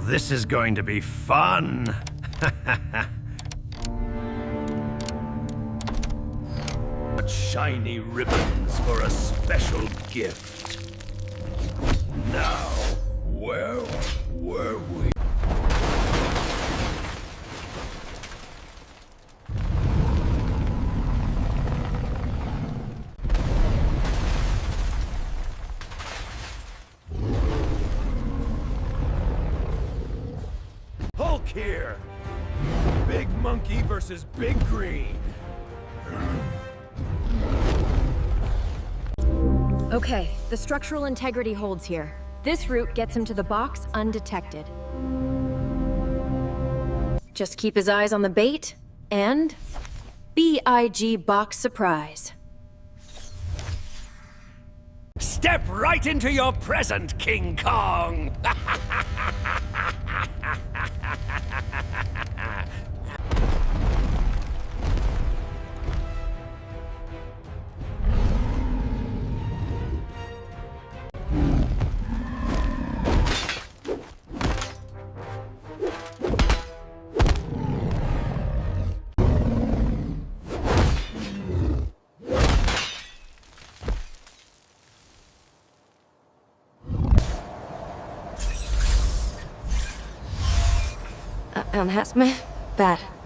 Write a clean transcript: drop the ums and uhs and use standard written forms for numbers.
this is going to be fun. Shiny ribbons for a special gift. Now, where were we? Hulk here! Big monkey versus big green. Okay, the structural integrity holds here. This route gets him to the box undetected. Just keep his eyes on the bait, and BIG box surprise. Step right into your present, King Kong! That's me. Bad.